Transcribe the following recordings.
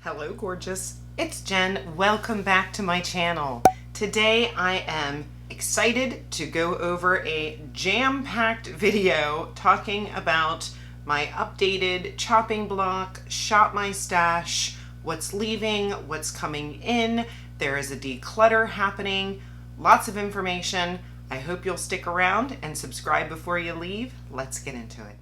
Hello gorgeous, it's Jen. Welcome back to my channel. Today I am excited to go over a jam-packed video talking about my updated chopping block, shop my stash, what's leaving, what's coming in. There is a declutter happening, lots of information. I hope you'll stick around and subscribe before you leave. Let's get into it.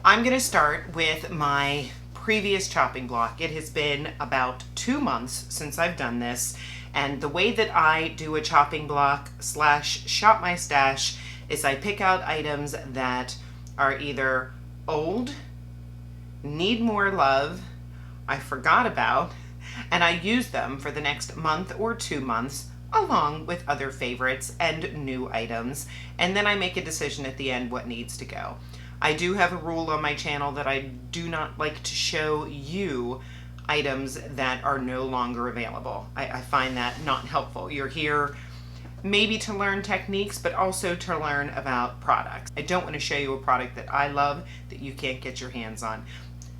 I'm going to start with my previous chopping block. It has been about 2 months since I've done this, and the way that I do a chopping block slash shop my stash is I pick out items that are either old, need more love, I forgot about, and I use them for the next month or 2 months along with other favorites and new items, and then I make a decision at the end what needs to go. I do have a rule on my channel that I do not like to show you items that are no longer available. I find that not helpful. You're here maybe to learn techniques, but also to learn about products. I don't want to show you a product that I love that you can't get your hands on.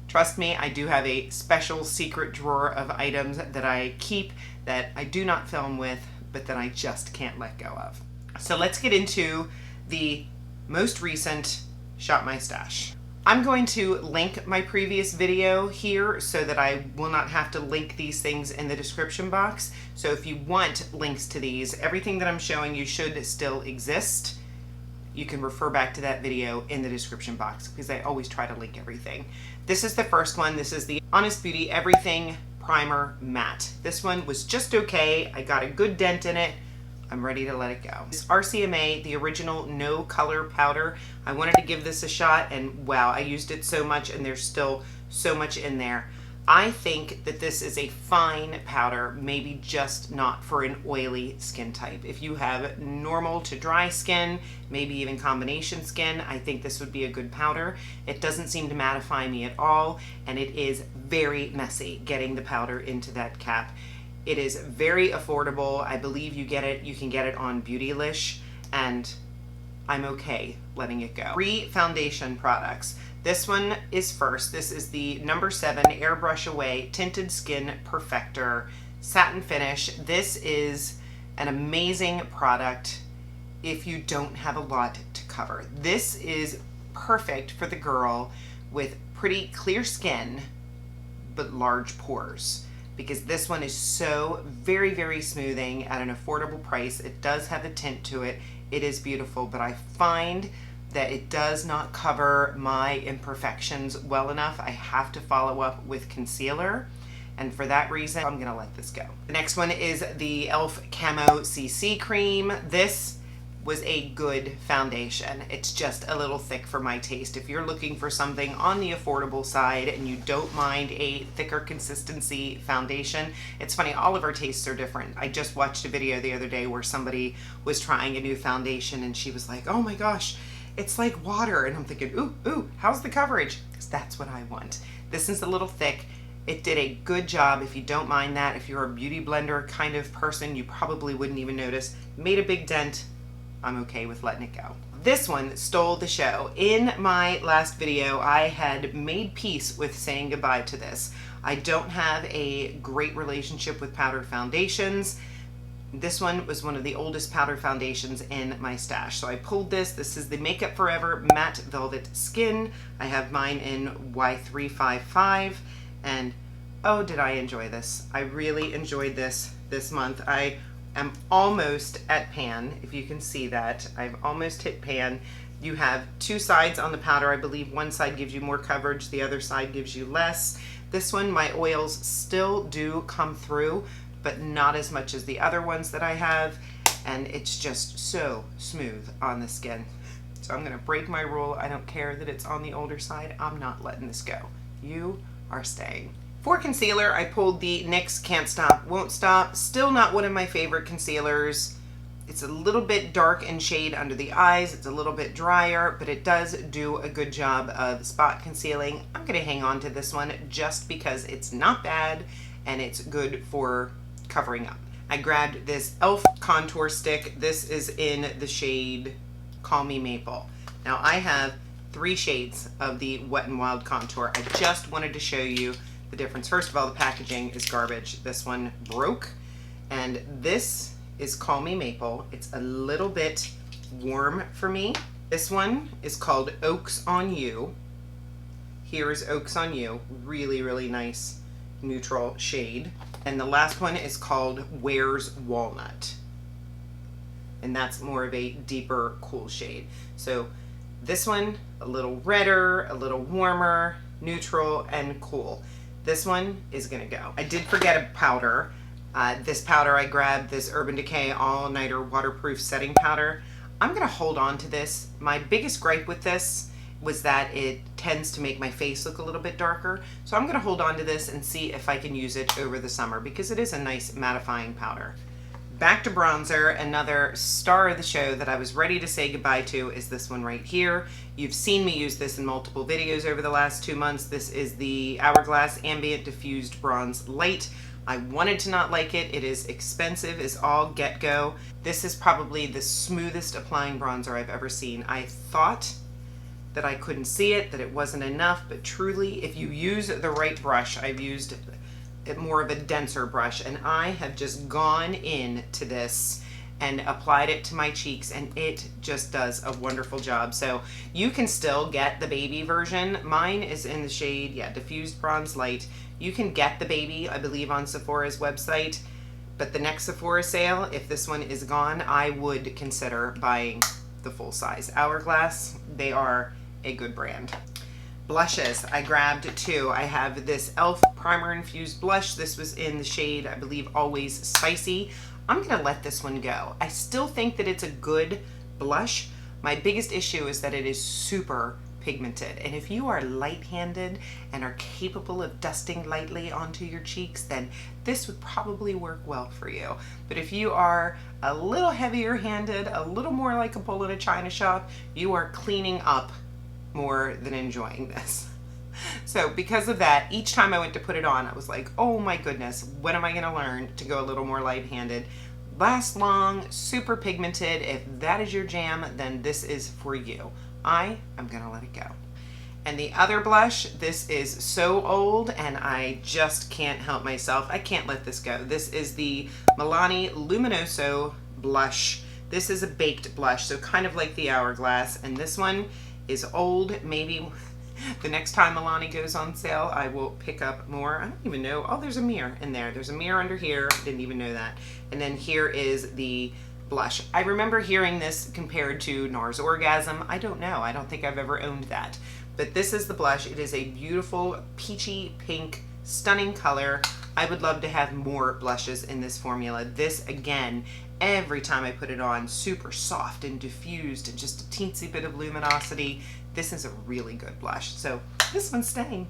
Trust me, I do have a special secret drawer of items that I keep that I do not film with, but that I just can't let go of. So let's get into the most recent shop my stash. I'm going to link my previous video here so that I will not have to link these things in the description box. So if you want links to these, everything that I'm showing you should still exist. You can refer back to that video in the description box because I always try to link everything. This is the first one. This is the Honest Beauty Everything Primer Matte. This one was just okay. I got a good dent in it. I'm ready to let it go. This RCMA, the original no color powder. I wanted to give this a shot, and wow, I used it so much and there's still so much in there. I think that this is a fine powder, maybe just not for an oily skin type. If you have normal to dry skin, maybe even combination skin, I think this would be a good powder. It doesn't seem to mattify me at all, and it is very messy getting the powder into that cap. It is very affordable. I believe you can get it on Beautylish, and I'm okay letting it go. 3 foundation products. This one is first. This is the number 7 Airbrush Away Tinted Skin Perfector Satin Finish. This is an amazing product if you don't have a lot to cover. This is perfect for the girl with pretty clear skin but large pores, because this one is so very smoothing at an affordable price. It does have a tint to it. It is beautiful, but I find that it does not cover my imperfections well enough. I have to follow up with concealer, and for that reason, I'm gonna let this go. The next one is the e.l.f. Camo CC Cream. This was a good foundation. It's just a little thick for my taste. If you're looking for something on the affordable side and you don't mind a thicker consistency foundation, it's funny, all of our tastes are different. I just watched a video the other day where somebody was trying a new foundation and she was like, oh my gosh, it's like water. And I'm thinking, ooh, how's the coverage? Because that's what I want. This is a little thick. It did a good job. If you don't mind that, if you're a beauty blender kind of person, you probably wouldn't even notice. Made a big dent. I'm okay with letting it go. This one stole the show. In my last video, I had made peace with saying goodbye to this. I don't have a great relationship with powder foundations. This one was one of the oldest powder foundations in my stash. So I pulled this. This is the Makeup Forever Matte Velvet Skin. I have mine in Y355, and oh, did I enjoy this. I really enjoyed this month. I am almost at pan, if you can see that. I've almost hit pan. You have 2 sides on the powder. I believe one side gives you more coverage, the other side gives you less. This one, my oils still do come through, but not as much as the other ones that I have, and it's just so smooth on the skin. So I'm gonna break my rule. I don't care that it's on the older side. I'm not letting this go. You are staying. For concealer, I pulled the NYX Can't Stop, Won't Stop. Still not one of my favorite concealers. It's a little bit dark in shade under the eyes. It's a little bit drier, but it does do a good job of spot concealing. I'm gonna hang on to this one just because it's not bad and it's good for covering up. I grabbed this e.l.f. contour stick. This is in the shade Call Me Maple. Now I have 3 shades of the Wet n Wild Contour. I just wanted to show you the difference. First of all, the packaging is garbage. This one broke, and this is Call Me Maple. It's a little bit warm for me. This one is called Oaks on You. Here is Oaks on You. Really, really nice neutral shade. And the last one is called Wears Walnut. And that's more of a deeper, cool shade. So this one, a little redder, a little warmer, neutral, and cool. This one is gonna go. I did forget a powder. This powder, I grabbed this Urban Decay All Nighter Waterproof Setting Powder. I'm gonna hold on to this. My biggest gripe with this was that it tends to make my face look a little bit darker. So I'm gonna hold on to this and see if I can use it over the summer because it is a nice mattifying powder. Back to bronzer, another star of the show that I was ready to say goodbye to is this one right here. You've seen me use this in multiple videos over the last 2 months. This is the Hourglass Ambient Diffused Bronze Light. I wanted to not like it. It is expensive as all get go. This is probably the smoothest applying bronzer I've ever seen. I thought that I couldn't see it, that it wasn't enough, but truly, if you use the right brush, I've used more of a denser brush, and I have just gone into this and applied it to my cheeks, and it just does a wonderful job. So you can still get the baby version. Mine is in the shade, Diffused Bronze Light. You can get the baby, I believe, on Sephora's website, but the next Sephora sale, if this one is gone, I would consider buying the full size. Hourglass, they are a good brand. Blushes, I grabbed 2. I have this e.l.f. Primer Infused Blush. This was in the shade, I believe, Always Spicy. I'm gonna let this one go. I still think that it's a good blush. My biggest issue is that it is super pigmented. And if you are light-handed and are capable of dusting lightly onto your cheeks, then this would probably work well for you. But if you are a little heavier handed, a little more like a bull in a china shop, you are cleaning up more than enjoying this. So because of that, each time I went to put it on, I was like, oh my goodness, when am I gonna learn to go a little more light-handed? Lasts long, super pigmented. If that is your jam, then this is for you. I am gonna let it go. And the other blush, this is so old and I just can't help myself. I can't let this go. This is the Milani Luminoso blush. This is a baked blush, so kind of like the Hourglass, and this one is old. Maybe the next time Milani goes on sale, I will pick up more. I don't even know. Oh, there's a mirror in there. There's a mirror under here. Didn't even know that. And then here is the blush. I remember hearing this compared to NARS Orgasm. I don't know. I don't think I've ever owned that. But this is the blush. It is a beautiful peachy pink, stunning color. I would love to have more blushes in this formula. This, again, every time I put it on, super soft and diffused and just a teensy bit of luminosity. This is a really good blush. So this one's staying.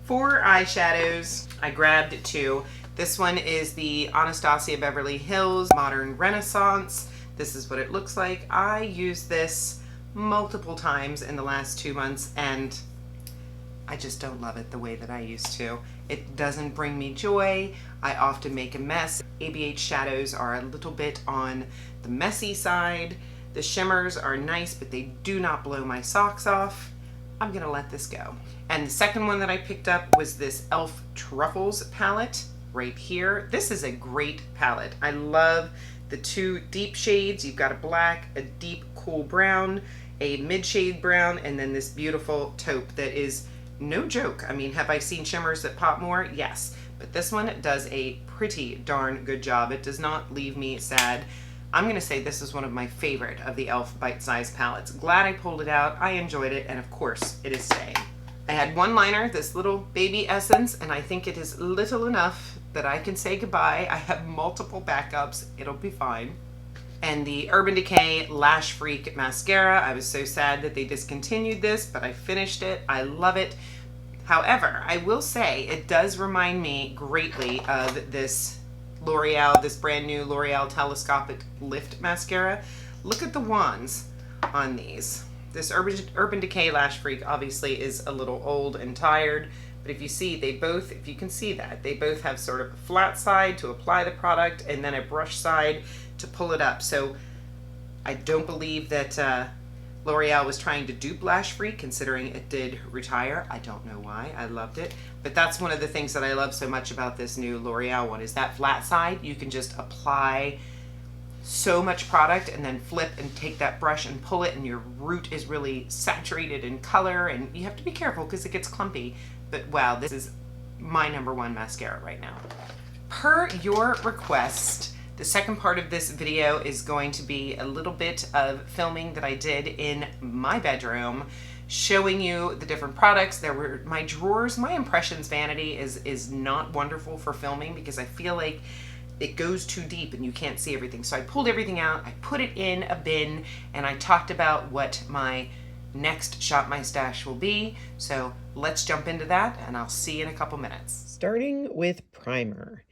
For eyeshadows, I grabbed 2. This one is the Anastasia Beverly Hills Modern Renaissance. This is what it looks like. I used this multiple times in the last 2 months and I just don't love it the way that I used to. It doesn't bring me joy. I often make a mess. ABH shadows are a little bit on the messy side. The shimmers are nice, but they do not blow my socks off. I'm gonna let this go. And the second one that I picked up was this e.l.f. Truffles palette right here. This is a great palette. I love the 2 deep shades. You've got a black, a deep cool brown, a mid-shade brown, and then this beautiful taupe that is no joke. I mean, have I seen shimmers that pop more? Yes. But this one does a pretty darn good job. It does not leave me sad. I'm gonna say this is one of my favorite of the e.l.f. bite-sized palettes. Glad I pulled it out. I enjoyed it, and of course, it is staying. I had one liner, this little baby essence, and I think it is little enough that I can say goodbye. I have multiple backups. It'll be fine. And the Urban Decay Lash Freak Mascara. I was so sad that they discontinued this, but I finished it. I love it. However, I will say it does remind me greatly of this L'Oreal, this brand new L'Oreal Telescopic Lift Mascara. Look at the wands on these. This Urban Decay Lash Freak obviously is a little old and tired, but if you see, they both, if you can see that, they both have sort of a flat side to apply the product and then a brush side to pull it up. So I don't believe that L'Oreal was trying to dupe Lash Free, considering it did retire. I don't know why. I loved it. But that's one of the things that I love so much about this new L'Oreal one, is that flat side. You can just apply so much product and then flip and take that brush and pull it, and your root is really saturated in color, and you have to be careful because it gets clumpy. But wow, this is my #1 mascara right now. Per your request, the second part of this video is going to be a little bit of filming that I did in my bedroom, showing you the different products. There were my drawers. My impressions vanity is not wonderful for filming because I feel like it goes too deep and you can't see everything. So I pulled everything out, I put it in a bin, and I talked about what my next Shop My Stash will be. So let's jump into that, and I'll see you in a couple minutes. Starting with primer.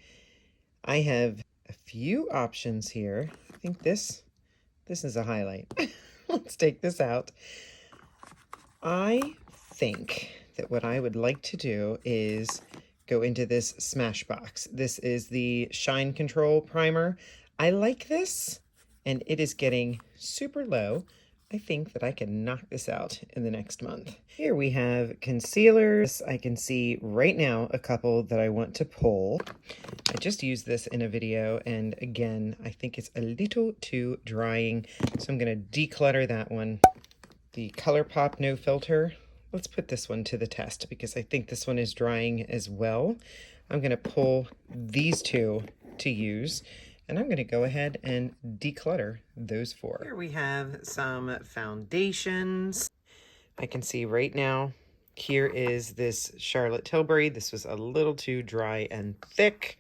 I have a few options here. I think this is a highlight. Let's take this out. I think that what I would like to do is go into this Smashbox. This is the Shine Control Primer. I like this, and it is getting super low. I think that I can knock this out in the next month. Here we have concealers. I can see right now a couple that I want to pull. I just used this in a video, and again, I think it's a little too drying, so I'm gonna declutter that one. The ColourPop No Filter. Let's put this one to the test because I think this one is drying as well. I'm gonna pull these two to use, and I'm gonna go ahead and declutter those 4. Here we have some foundations. I can see right now, here is this Charlotte Tilbury. This was a little too dry and thick.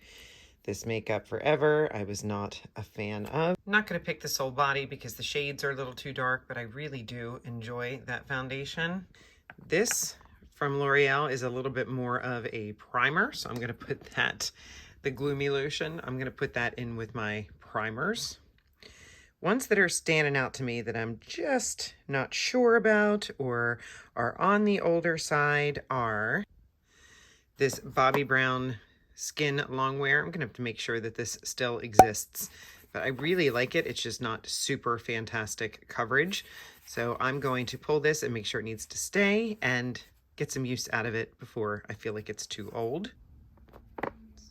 This Makeup Forever, I was not a fan of. I'm not gonna pick this whole body because the shades are a little too dark, but I really do enjoy that foundation. This from L'Oreal is a little bit more of a primer, so I'm gonna put that, the Gloomy Lotion, I'm gonna put that in with my primers. Ones that are standing out to me that I'm just not sure about or are on the older side are this Bobbi Brown Skin Longwear. I'm gonna have to make sure that this still exists, but I really like it. It's just not super fantastic coverage. So I'm going to pull this and make sure it needs to stay and get some use out of it before I feel like it's too old.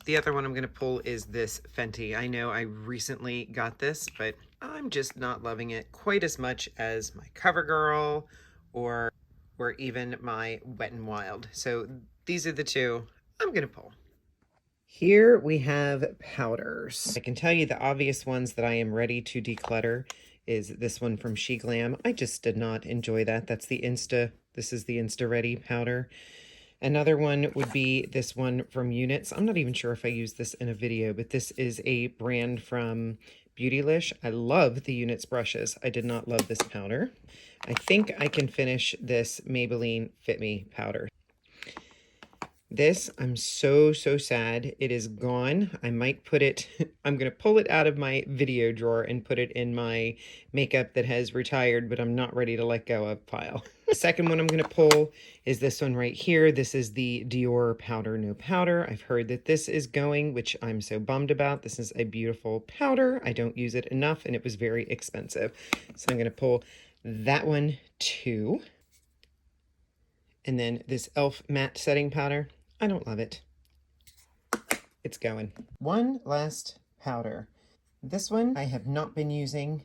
The other one I'm gonna pull is this Fenty. I know I recently got this, but I'm just not loving it quite as much as my CoverGirl or even my Wet n Wild. So these are the two I'm gonna pull. Here we have powders. I can tell you the obvious ones that I am ready to declutter is this one from She Glam. I just did not enjoy that. This is the Insta Ready powder. Another one would be this one from Units. I'm not even sure if I used this in a video, but this is a brand from Beautylish. I love the Units brushes. I did not love this powder. I think I can finish this Maybelline Fit Me powder. This, I'm so sad it is gone. I might put it, I'm going to pull it out of my video drawer and put it in my makeup that has retired, but I'm not ready to let go of pile. The second one I'm going to pull is this one right here. This is the Dior Powder No Powder. I've heard that this is going, which I'm so bummed about. This is a beautiful powder. I don't use it enough, and it was very expensive. So I'm going to pull that one too. And then this e.l.f. matte setting powder. I don't love it. It's going. One last powder. This one I have not been using.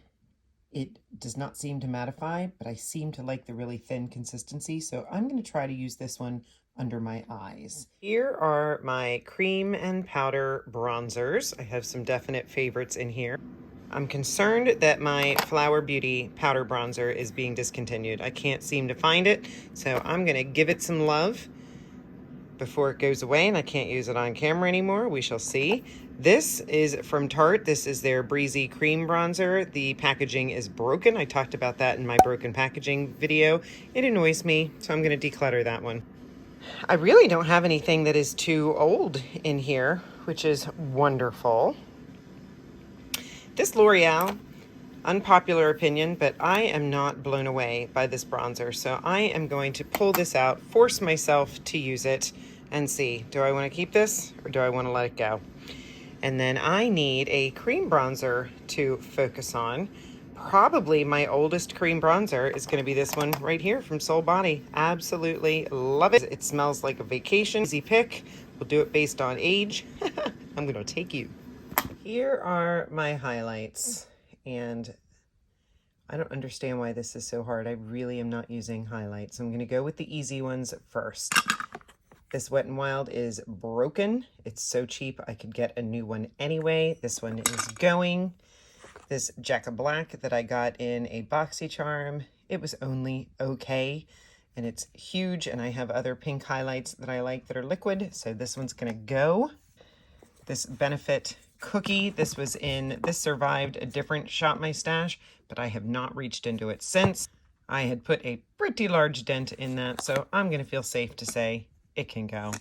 It does not seem to mattify, but I seem to like the really thin consistency, so I'm going to try to use this one under my eyes. Here are my cream and powder bronzers. I have some definite favorites in here. I'm concerned that my Flower Beauty powder bronzer is being discontinued. I can't seem to find it, so I'm going to give it some love before it goes away, and I can't use it on camera anymore. We shall see. This is from Tarte. This is their Breezy Cream Bronzer. The packaging is broken. I talked about that in my broken packaging video. It annoys me, so I'm going to declutter that one. I really don't have anything that is too old in here, which is wonderful. This L'Oreal, unpopular opinion, but I am not blown away by this bronzer, so I am going to pull this out, force myself to use it, and see, do I want to keep this or do I want to let it go? And then I need a cream bronzer to focus on. Probably my oldest cream bronzer is going to be this one right here from Soul Body. Absolutely love it. It smells like a vacation. Easy pick. We'll do it based on age. I'm going to take you. Here are my highlights, and I don't understand why this is so hard. I really am not using highlights. I'm going to go with the easy ones first. This Wet n Wild is broken. It's so cheap I could get a new one anyway. This one is going. This Jack Black that I got in a Boxycharm, it was only okay, and it's huge, and I have other pink highlights that I like that are liquid, so this one's gonna go. This Benefit cookie, this survived a different Shop My Stash, but I have not reached into it since. I had put a pretty large dent in that, so I'm gonna feel safe to say it can go.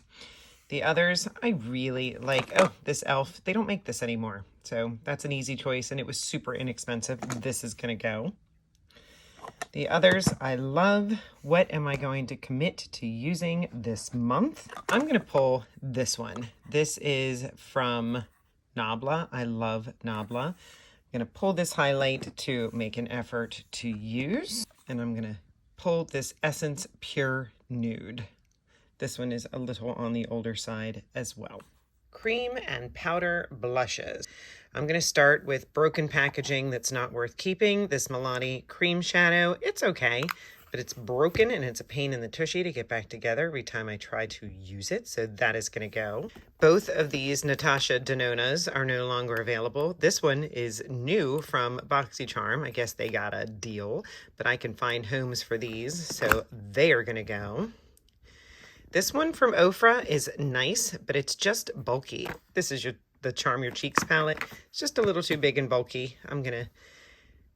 The others I really like. Oh, this e.l.f. They don't make this anymore, so that's an easy choice, and it was super inexpensive. This is gonna go. The others I love. What am I going to commit to using this month? I'm gonna pull this one. This is from Nabla. I love Nabla. I'm gonna pull this highlight to make an effort to use, and I'm gonna pull this Essence Pure Nude. This one is a little on the older side as well. Cream and powder blushes. I'm going to start with broken packaging that's not worth keeping. This Milani cream shadow, it's okay, but it's broken and it's a pain in the tushy to get back together every time I try to use it, so that is going to go. Both of these Natasha Denonas are no longer available. This one is new from Boxycharm. I guess they got a deal, but I can find homes for these, so they are going to go. This one from Ofra is nice, but it's just bulky. This is the Charm Your Cheeks palette. It's just a little too big and bulky. I'm gonna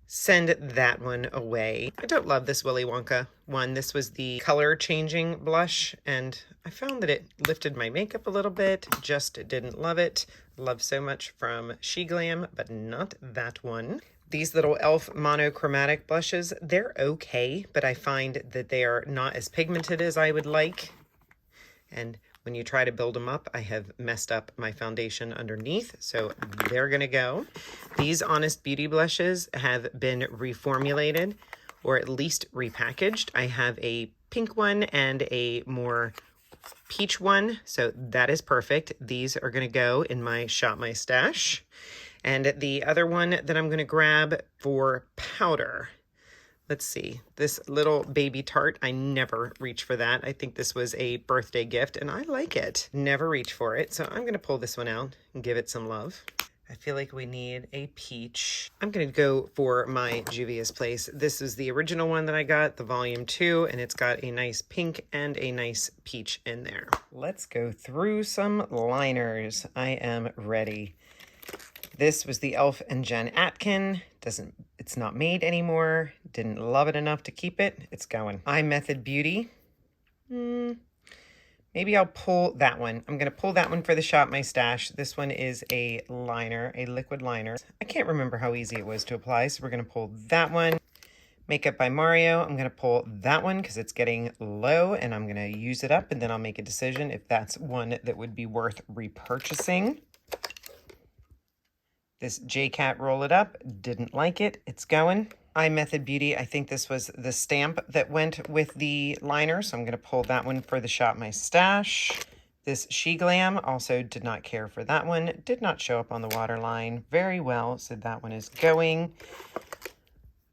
send that one away. I don't love this Willy Wonka one. This was the color changing blush, and I found that it lifted my makeup a little bit. Just didn't love it. Love So Much from She Glam, but not that one. These little e.l.f. monochromatic blushes, they're okay, but I find that they are not as pigmented as I would like. And when you try to build them up, I have messed up my foundation underneath, so they're gonna go. These Honest Beauty blushes have been reformulated, or at least repackaged. I have a pink one and a more peach one, so that is perfect. These are gonna go in my Shop My Stash. And the other one that I'm gonna grab for powder, let's see, this little baby tart, I never reach for that. I think this was a birthday gift, and I like it. Never reach for it, so I'm going to pull this one out and give it some love. I feel like we need a peach. I'm going to go for my Juvias Place. This is the original one that I got, the volume 2, and it's got a nice pink and a nice peach in there. Let's go through some liners. I am ready. This was the e.l.f. and Jen Atkin. It's not made anymore. Didn't love it enough to keep it. It's going. iMethod Beauty. Maybe I'll pull that one. I'm going to pull that one for the Shop My Stash. This one is a liner, a liquid liner. I can't remember how easy it was to apply, so we're going to pull that one. Makeup by Mario. I'm going to pull that one because it's getting low, and I'm going to use it up, and then I'll make a decision if that's one that would be worth repurchasing. This J-Cat Roll It Up, didn't like it, it's going. iMethod Beauty, I think this was the stamp that went with the liner, so I'm going to pull that one for the Shop My Stash. This She Glam, also did not care for that one, did not show up on the waterline very well, so that one is going.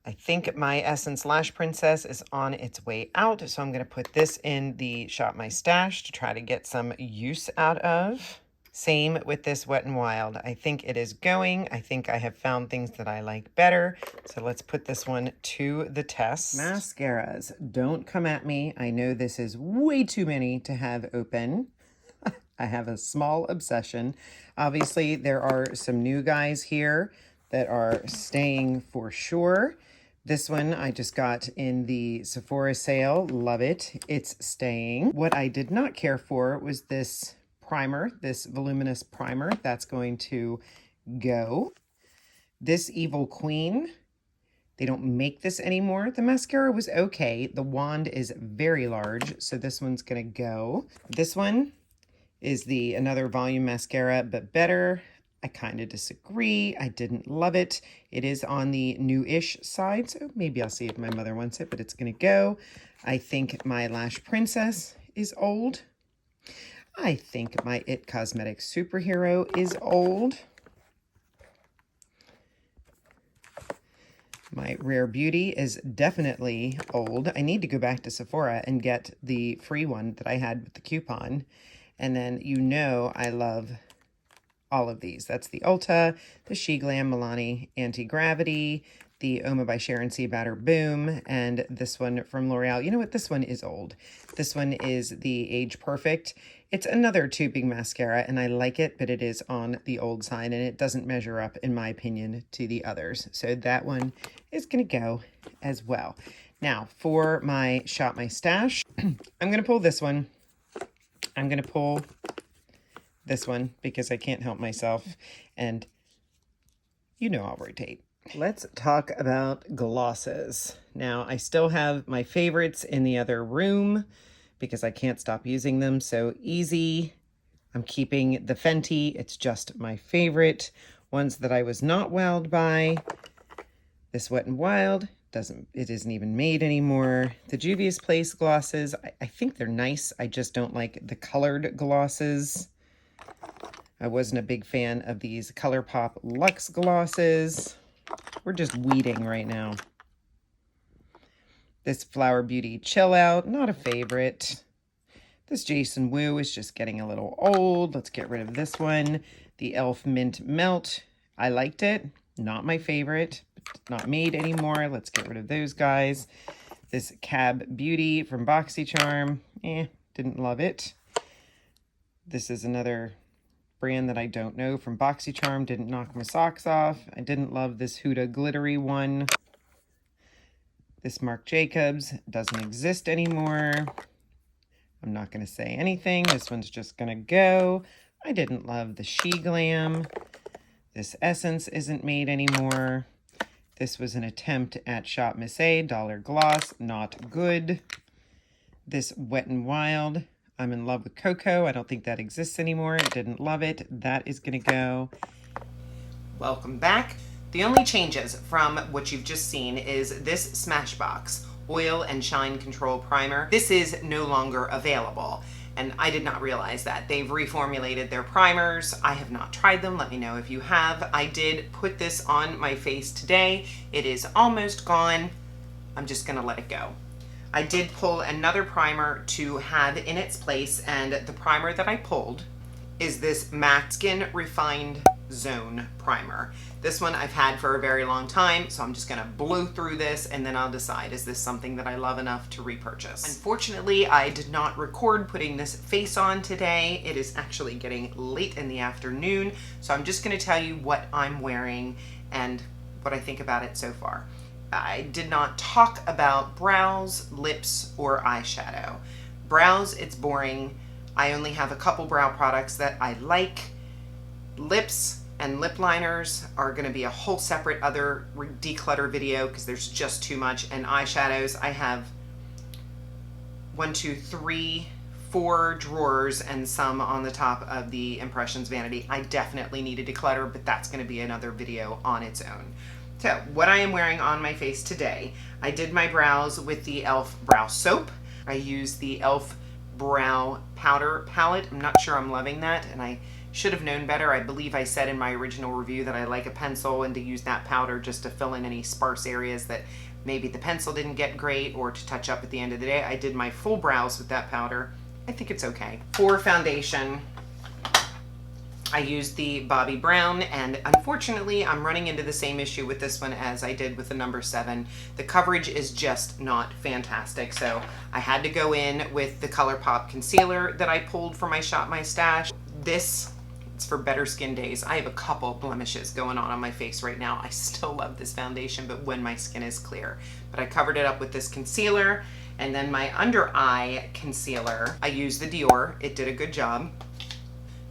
I think my Essence Lash Princess is on its way out, so I'm going to put this in the Shop My Stash to try to get some use out of. Same with this Wet n Wild. I think it is going. I think I have found things that I like better. So let's put this one to the test. Mascaras, don't come at me. I know this is way too many to have open. I have a small obsession. Obviously, there are some new guys here that are staying for sure. This one I just got in the Sephora sale. Love it. It's staying. What I did not care for was this primer, this voluminous primer. That's going to go. This Evil Queen, they don't make this anymore. The mascara was okay. The wand is very large, so this one's gonna go. This one is another volume mascara, but better. I kind of disagree. I didn't love it. It is on the new-ish side, so maybe I'll see if my mother wants it, but it's going to go. I think my Lash Princess is old. I think my It Cosmetics Superhero is old. My Rare Beauty is definitely old. I need to go back to Sephora and get the free one that I had with the coupon. And then you know I love all of these. That's the Ulta, the She Glam Milani Anti-Gravity, the Oma by Sharon C. Batter Boom, and this one from L'Oreal. You know what? This one is old. This one is the Age Perfect. It's another tubing mascara, and I like it, but it is on the old side, and it doesn't measure up, in my opinion, to the others. So that one is going to go as well. Now, for my Shop My Stash, I'm going to pull this one. I'm going to pull this one because I can't help myself, and you know I'll rotate. Let's talk about glosses. Now, I still have my favorites in the other room because I can't stop using them. So Easy, I'm keeping the Fenty. It's just my favorite. Ones that I was not wowed by. This Wet n Wild, it isn't even made anymore. The Juvias Place glosses, I think they're nice. I just don't like the colored glosses. I wasn't a big fan of these ColourPop Luxe glosses. We're just weeding right now. This Flower Beauty Chill Out, not a favorite. This Jason Wu is just getting a little old. Let's get rid of this one. The e.l.f. Mint Melt, I liked it. Not my favorite, not made anymore. Let's get rid of those guys. This Cab Beauty from Boxycharm, didn't love it. This is another brand that I don't know from Boxycharm. Didn't knock my socks off. I didn't love this Huda glittery one. This Marc Jacobs doesn't exist anymore. I'm not going to say anything. This one's just going to go. I didn't love the She Glam. This Essence isn't made anymore. This was an attempt at Shop Miss A, Dollar Gloss, not good. This Wet n Wild, I'm in love with Cocoa. I don't think that exists anymore. Didn't love it. That is going to go. Welcome back. The only changes from what you've just seen is this Smashbox Oil and Shine Control Primer. This is no longer available, and I did not realize that. They've reformulated their primers. I have not tried them. Let me know if you have. I did put this on my face today. It is almost gone. I'm just gonna let it go. I did pull another primer to have in its place, and the primer that I pulled is this Matte Skin Refined Zone Primer. This one I've had for a very long time, so I'm just gonna blow through this and then I'll decide, is this something that I love enough to repurchase? Unfortunately, I did not record putting this face on today. It is actually getting late in the afternoon, so I'm just gonna tell you what I'm wearing and what I think about it so far. I did not talk about brows, lips, or eyeshadow. Brows, it's boring. I only have a couple brow products that I like. Lips and lip liners are going to be a whole separate other declutter video because there's just too much. And eyeshadows, I have 1, 2, 3, 4 drawers and some on the top of the Impressions vanity. I definitely need to declutter, but that's going to be another video on its own. So what I am wearing on my face today, I did my brows with the e.l.f. Brow Soap. I used the e.l.f. Brow Powder Palette. I'm not sure I'm loving that, and I should have known better. I believe I said in my original review that I like a pencil and to use that powder just to fill in any sparse areas that maybe the pencil didn't get great or to touch up at the end of the day. I did my full brows with that powder. I think it's okay. For foundation, I used the Bobbi Brown, and unfortunately I'm running into the same issue with this one as I did with the number 7. The coverage is just not fantastic, so I had to go in with the ColourPop concealer that I pulled from my Shop My Stash. This, it's for better skin days. I have a couple blemishes going on my face right now. I still love this foundation, but when my skin is clear. But I covered it up with this concealer, and then my under eye concealer, I used the Dior. It did a good job.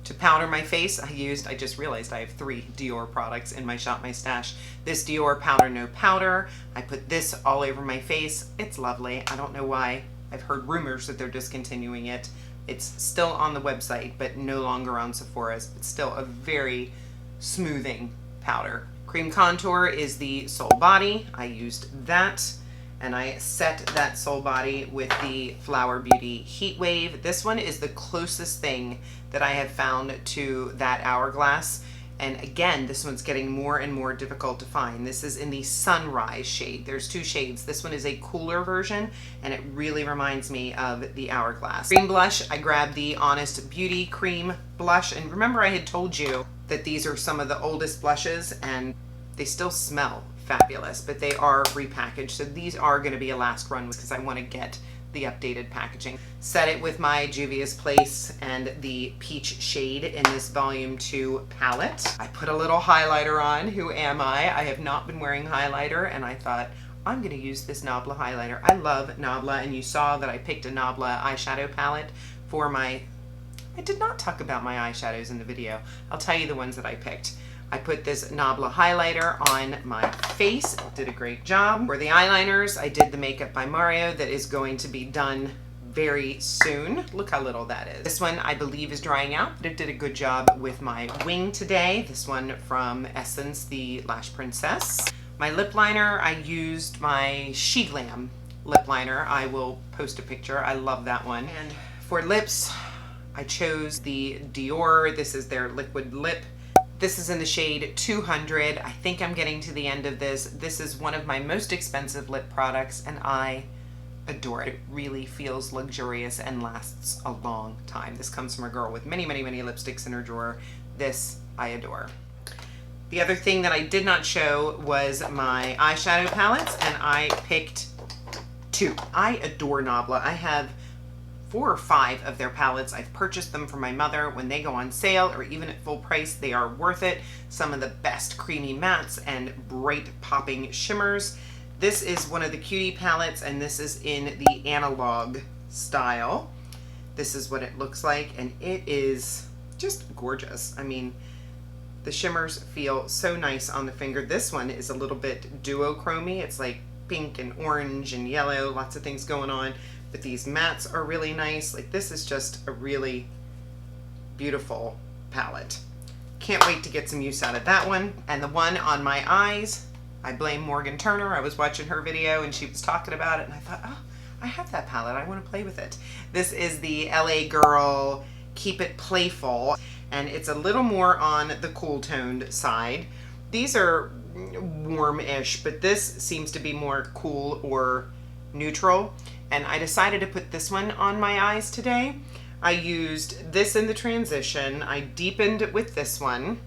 To powder my face, I just realized I have 3 Dior products in my Shop My Stash. This Dior Powder No Powder, I put this all over my face. It's lovely. I don't know why. I've heard rumors that they're discontinuing it. It's still on the website, but no longer on Sephora's. But still a very smoothing powder. Cream Contour is the Soul Body. I used that, and I set that Soul Body with the Flower Beauty Heatwave. This one is the closest thing that I have found to that Hourglass. And again, this one's getting more and more difficult to find. This is in the Sunrise shade. There's two shades. This one is a cooler version, and it really reminds me of the Hourglass. Cream blush, I grabbed the Honest Beauty Cream blush. And remember I had told you that these are some of the oldest blushes, and they still smell fabulous, but they are repackaged. So these are gonna be a last run because I wanna get the updated packaging. Set it with my Juvias Place and the peach shade in this volume 2 palette. I put a little highlighter on. Who am I? I have not been wearing highlighter, and I thought I'm gonna use this Nabla highlighter. I love Nabla, and you saw that I picked a Nabla eyeshadow palette for my, I did not talk about my eyeshadows in the video. I'll tell you the ones that I picked. I put this Nabla highlighter on my face. It did a great job. For the eyeliners, I did the Makeup by Mario that is going to be done very soon. Look how little that is. This one I believe is drying out, but it did a good job with my wing today. This one from Essence, the Lash Princess. My lip liner, I used my She Glam lip liner. I will post a picture. I love that one. And for lips, I chose the Dior. This is their liquid lip. This is in the shade 200. I think I'm getting to the end of this. This is one of my most expensive lip products, and I adore it. It really feels luxurious and lasts a long time. This comes from a girl with many, many, many lipsticks in her drawer. This I adore. The other thing that I did not show was my eyeshadow palettes, and I picked 2. I adore Nabla. I have 4 or 5 of their palettes. I've purchased them for my mother when they go on sale or even at full price. They are worth it. Some of the best creamy mattes and bright popping shimmers. This is one of the Cutie palettes, and this is in the analog style. This is what it looks like, and it is just gorgeous. I mean, the shimmers feel so nice on the finger. This one is a little bit duochromy. It's like pink and orange and yellow, lots of things going on. But these mattes are really nice. Like, this is just a really beautiful palette. Can't wait to get some use out of that one. And the one on my eyes, I blame Morgan Turner. I was watching her video and she was talking about it, and I thought, oh, I have that palette. I want to play with it. This is the LA Girl Keep It Playful, and it's a little more on the cool toned side. These are warm-ish, but this seems to be more cool or neutral. And I decided to put this one on my eyes today. I used this in the transition. I deepened with this one.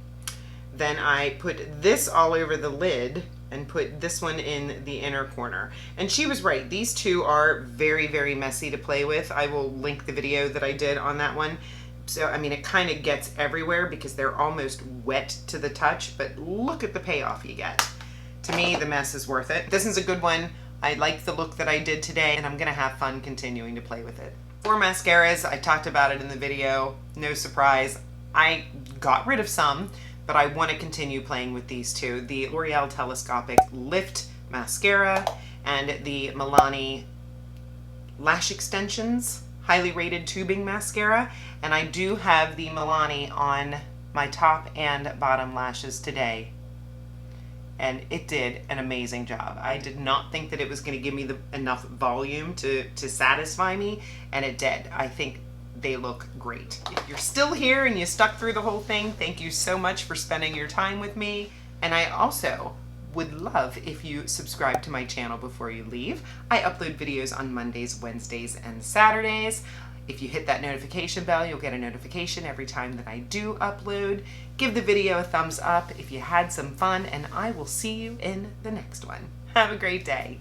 Then I put this all over the lid and put this one in the inner corner. And she was right. These two are very, very messy to play with. I will link the video that I did on that one. So, I mean, it kind of gets everywhere because they're almost wet to the touch, but look at the payoff you get. To me, the mess is worth it. This is a good one. I like the look that I did today, and I'm gonna have fun continuing to play with it. For mascaras, I talked about it in the video. No surprise, I got rid of some, but I want to continue playing with these two. The L'Oreal Telescopic Lift Mascara and the Milani Lash Extensions Highly Rated Tubing Mascara. And I do have the Milani on my top and bottom lashes today, and it did an amazing job. I did not think that it was going to give me enough volume to satisfy me, and it did. I think they look great. If you're still here and you stuck through the whole thing, thank you so much for spending your time with me. And I also would love if you subscribe to my channel before you leave. I upload videos on Mondays, Wednesdays, and Saturdays. If you hit that notification bell, you'll get a notification every time that I do upload. Give the video a thumbs up if you had some fun, and I will see you in the next one. Have a great day.